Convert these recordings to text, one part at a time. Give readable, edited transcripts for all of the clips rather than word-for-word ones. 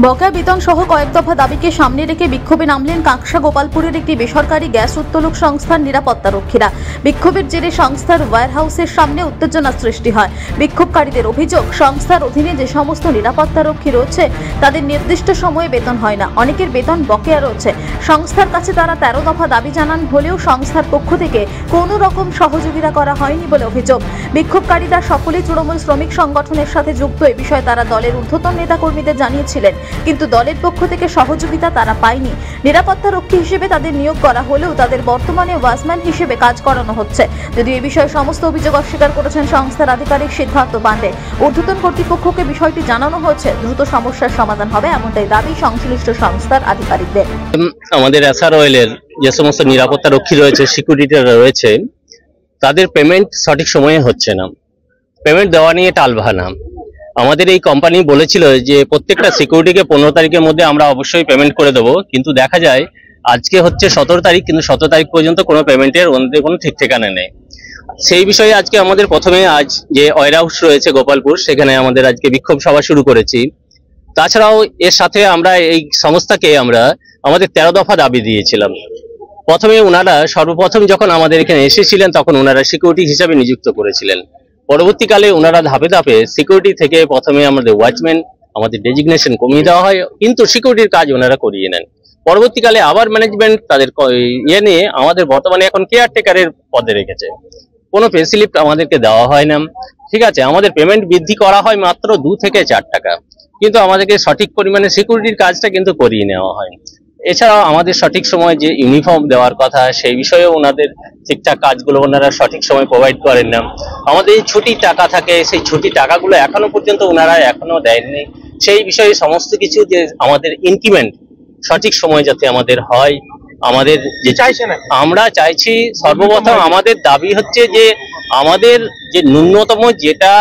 বকেয়া বেতন সহ কয়েক দফা দাবিকে সামনে রেখে বিক্ষোভে নামলেন কাঁকসা গোপালপুরের একটি বেসরকারি গ্যাস উত্তোলক সংস্থার নিরাপত্তারক্ষীরা। বিক্ষোভের জেরে সংস্থার ওয়্যারহাউসের সামনে উত্তেজনা সৃষ্টি হয়। বিক্ষোভকারীদের অভিযোগ, সংস্থার অধীনে যে সমস্ত নিরাপত্তারক্ষী রয়েছে তাদের নির্দিষ্ট সময়ে বেতন হয় না, অনেকের বেতন বকেয়া রয়েছে। সংস্থার কাছে তারা 13 দফা দাবি জানান হলেও সংস্থার পক্ষ থেকে কোনো রকম সহযোগিতা করা হয়নি বলে অভিযোগ। বিক্ষোভকারীরা সকলেই তৃণমূল শ্রমিক সংগঠনের সাথে যুক্ত। এ বিষয়ে তারা দলের ঊর্ধ্বতন নেতাকর্মীদের জানিয়েছিলেন, কিন্তু দলের পক্ষ থেকে সহযোগিতা তারা পায়নি। নিরাপত্তারক্ষী হিসেবে তাদের নিয়োগ করা হলেও তাদের বর্তমানে ওয়াচম্যান হিসেবে কাজ করানো হচ্ছে। যদিও এই বিষয়ে সমস্ত অভিযোগ অস্বীকার করেছেন সংস্থার আধিকারিক সিদ্ধার্থ পান্ডে। ঊর্ধ্বতন কর্তৃপক্ষকে বিষয়টি জানানো হয়েছে, দ্রুত সমস্যার সমাধান হবে এমনটাই দাবি সংশ্লিষ্ট সংস্থার আধিকারিকদের। আমাদের এসআরওএল-এর যে সমস্ত নিরাপত্তারক্ষী রয়েছে, সিকিউরিটিরা রয়েছে, তাদের পেমেন্ট সঠিক সময়ে হচ্ছে না। পেমেন্ট দেওয়া নিয়ে টালবাহানা। আমাদের এই কোম্পানি বলেছিল যে প্রত্যেকটা সিকিউরিটিকে 15 তারিখের মধ্যে আমরা অবশ্যই পেমেন্ট করে দেবো, কিন্তু দেখা যায় আজকে হচ্ছে 17 তারিখ, কিন্তু 17 তারিখ পর্যন্ত কোনো পেমেন্টের ওদের কোনো ঠিক ঠিকানা নেই। সেই বিষয়ে আজকে আমাদের প্রথমে আজ যে ওয়্যারহাউস রয়েছে গোপালপুর, সেখানে আমাদের আজকে বিক্ষোভ সভা শুরু করেছি। তাছাড়াও এর সাথে আমরা এই সংস্থাকে আমাদের 13 দফা দাবি দিয়েছিলাম। প্রথমে ওনারা সর্বপ্রথম যখন আমাদের এখানে এসেছিলেন তখন ওনারা সিকিউরিটি হিসাবে নিযুক্ত করেছিলেন। পরবর্তীকালে ওনারা ধাপে ধাপে সিকিউরিটি থেকে প্রথমে আমাদের ওয়াচম্যান, আমাদের ডেজিগনেশন কমিয়ে দেওয়া হয়, কিন্তু সিকিউরিটির কাজ ওনারা করিয়ে নেন। পরবর্তীকালে আবার ম্যানেজমেন্ট তাদের নিয়ে আমাদের বর্তমানে এখন কেয়ারটেকারের পদে রেখেছে। কোনো পে স্লিপ আমাদেরকে দেওয়া হয় না। ঠিক আছে, আমাদের পেমেন্ট বৃদ্ধি করা হয় মাত্র 2 থেকে 4 টাকা, কিন্তু আমাদেরকে সঠিক পরিমাণে সিকিউরিটির কাজটা কিন্তু করিয়ে নেওয়া হয়। এছাড়াও আমাদের সঠিক সময় যে ইউনিফর্ম দেওয়ার কথা, সেই বিষয়েও ওনাদের ঠিকঠাক কাজগুলো ওনারা সঠিক সময় প্রোভাইড করেন না। আমাদের এই ছুটির টাকা থাকে, সেই ছুটির টাকাগুলো এখনো পর্যন্ত ওনারা এখনো দেননি। সেই বিষয়ে সমস্ত কিছু যে আমাদের ইনক্রিমেন্ট সঠিক সময় যাতে আমাদের হয়, আমাদের যে চাইছে না, আমরা চাইছি সর্বপ্রথম আমাদের দাবি হচ্ছে যে আমাদের যে ন্যূনতম যেটা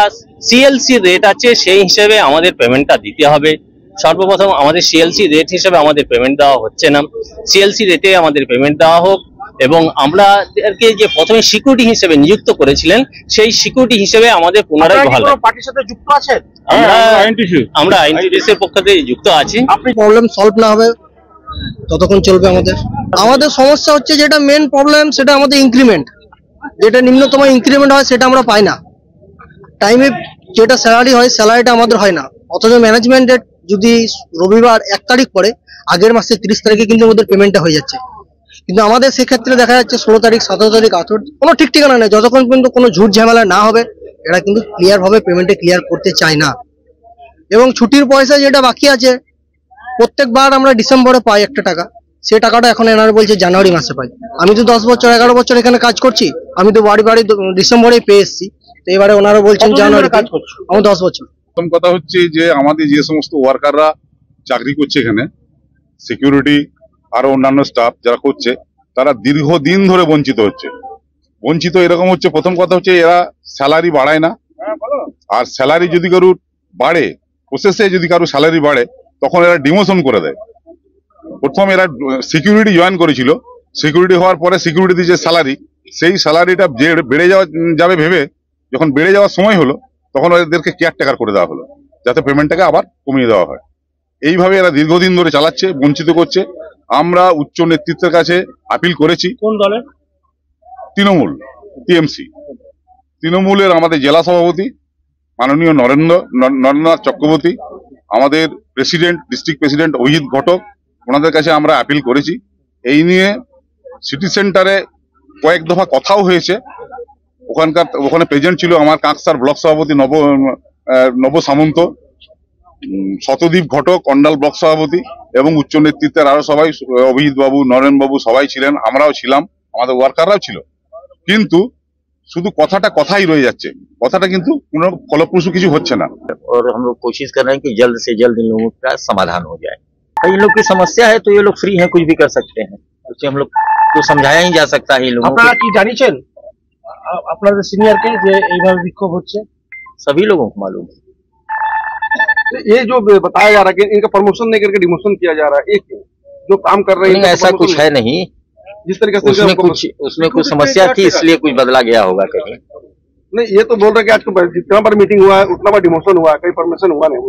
সিএলসি রেট আছে সেই হিসেবে আমাদের পেমেন্টটা দিতে হবে। সর্বপ্রথম আমাদের সিএলসি রেট হিসেবে আমাদের পেমেন্ট দেওয়া হচ্ছে না, সিএলসি রেটে আমাদের পেমেন্ট দেওয়া হোক। এবং আমাদেরকে যে প্রথমে সিকিউরিটি হিসেবে নিযুক্ত করেছিলেন, সেই সিকিউরিটি হিসেবে আমাদের পুনরায় বহাল। পার্টির সাথে যুক্ত আছেন? আমরা আইএনটিসির পক্ষ থেকে যুক্ত আছি। প্রবলেম সলভ না হবে ততক্ষণ চলবে। আমাদের সমস্যা হচ্ছে, যেটা মেন প্রবলেম সেটা আমাদের ইনক্রিমেন্ট, যেটা নিম্নতম ইনক্রিমেন্ট হয় সেটা আমরা পাই না। টাইমে যেটা স্যালারি হয় স্যালারিটা আমাদের হয় না। অথচ ম্যানেজমেন্টের যদি রবিবার 1 তারিখ পরে, আগের মাসে 30 তারিখে কিন্তু আমাদের পেমেন্টটা হয়ে যাচ্ছে। কিন্তু আমাদের সেক্ষেত্রে দেখা যাচ্ছে 16 তারিখ, 17 তারিখ, 18, কোনো ঠিক ঠিকানা নেই। যতক্ষণ পর্যন্ত কোনো ঝুট ঝামেলা না হবে এরা কিন্তু ক্লিয়ার ভাবে পেমেন্টে ক্লিয়ার করতে চায় না। এবং ছুটির পয়সা যেটা বাকি আছে, প্রত্যেকবার আমরা ডিসেম্বরে পাই একটা টাকা, সে টাকাটা এখন এনারা বলছে জানুয়ারি মাসে পাই। আমি তো 10 বছর 11 বছর এখানে কাজ করছি, আমি তো বাড়ি ডিসেম্বরেই পেয়ে এসেছি। তো এবারে ওনারা বলছেন জানুয়ারি কাজ করছি। আমার 10 বছর। প্রথম কথা হচ্ছে যে আমাদের যে সমস্ত ওয়ার্কাররা চাকরি করছে এখানে, সিকিউরিটি আরো অন্যান্য স্টাফ যারা করছে, তারা দীর্ঘদিন ধরে বঞ্চিত হচ্ছে। বঞ্চিত এরকম হচ্ছে, প্রথম কথা হচ্ছে এরা স্যালারি বাড়ায় না। আর স্যালারি যদি কারোর বাড়ে, প্রসেসে যদি কারো স্যালারি বাড়ে, তখন এরা ডিমোশন করে দেয়। প্রথম এরা সিকিউরিটি জয়েন করেছিল, সিকিউরিটি হওয়ার পরে সিকিউরিটি যে স্যালারি, সেই স্যালারিটা বেড়ে যাবে ভেবে যখন বেড়ে যাওয়ার সময় হলো, তখন এদেরকে কেয়ারটেকার করে দেওয়া হলো, যাতে পেমেন্টটাকে আবার কমিয়ে দেওয়া হয়। এইভাবে এরা দীর্ঘদিন ধরে চালাচ্ছে, বঞ্চিত করছে। আমরা উচ্চ নেতৃত্বের কাছে আপিল করেছি। কোন দলের? তৃণমূল, টিএমসি। তৃণমূলের আমাদের জেলা সভাপতি মাননীয় নরেন্দ্রনাথ চক্রবর্তী, আমাদের প্রেসিডেন্ট, ডিস্ট্রিক্ট প্রেসিডেন্ট অভিজিৎ ঘটক, ওনাদের কাছে আমরা আপিল করেছি। এই নিয়ে সিটি সেন্টারে কয়েক দফা কথাও হয়েছে। ওখানে প্রেজেন্ট ছিল আমার কাঁকসার ব্লক সভাপতি নব সামন্ত, শতদীপ ঘটক অন্ডাল ব্লক সভাপতি, এবং উচ্চ নেতৃত্বের আরো সবাই, অভিজিৎ বাবু, নরেন বাবু সবাই ছিলেন, আমরাও ছিলাম, আমাদের ওয়ার্কাররাও ছিল। কিন্তু শুধু কথাই রয়ে যাচ্ছে, কথাটা কিন্তু কোনো ফলপ্রসূ কিছু হচ্ছে না। और हम लोग कोशिश कर रहे हैं कि जल्द से जल्द इन लोगों का समाधान हो जाए। इन लोग की समस्या है तो ये लोग फ्री हैं, कुछ भी कर सकते हैं, उससे हम लोग तो समझाया ही जा सकता है। আপনারা কি জানিয়েছেন আপনাদের সিনিয়রকে যে এইভাবে বিক্ষোভ হচ্ছে? सभी लोगों को मालूम है। ये जो बताया जा रहा है कि इनका प्रमोशन नहीं करके डिमोशन किया जा रहा है, एक जो काम कर रहे हैं ऐसा कुछ है नहीं। जिस तरीके से उसमें कुछ समस्या थी, इसलिए कुछ बदला गया होगा कहीं। नहीं, ये तो बोल रहे कि आज जितना बार मीटिंग हुआ है उतना बार डिमोशन हुआ है, कहीं परमिशन हुआ नहीं।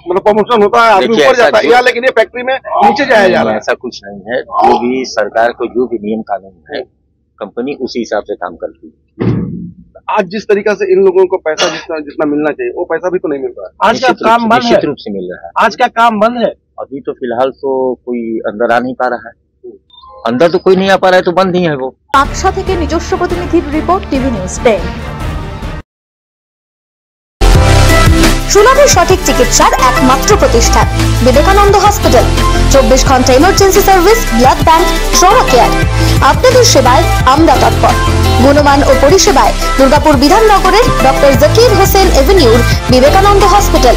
मतलब प्रमोशन होता है, आदमी देखिए, ऊपर ऐसा जाता है जो- यहाँ, लेकिन ये फैक्ट्री में नीचे जाया जा रहा है। ऐसा कुछ नहीं है। जो भी सरकार को जो भी नियम कानून है, कंपनी उसी हिसाब से काम करती है। आज जिस तरीका से इन लोगों को पैसा जितना मिलना चाहिए वो पैसा भी तो नहीं मिल रहा है। आज का काम बंद है, निश्चित रूप से मिल रहा है। आज का काम बंद है। अभी तो फिलहाल तो कोई अंदर आ नहीं पा रहा है, अंदर तो कोई नहीं आ पा रहा है, तो बंद ही है वो। কাকসা থেকে নিজস্ব প্রতিনিধির রিপোর্ট, টিভি নিউজ 10। সুলভে সঠিক চিকিৎসার একমাত্র প্রতিষ্ঠান বিবেকানন্দ হসপিটাল। 24 ঘন্টা emergency service, blood bank, trauma care. আপনাদের সেবায় আমরা তৎপর। গুণমান ও পরিষেবায় দুর্গাপুর বিধাননগরের ডক্টর জাকির হোসেন এভিনিউর বিবেকানন্দ হসপিটাল।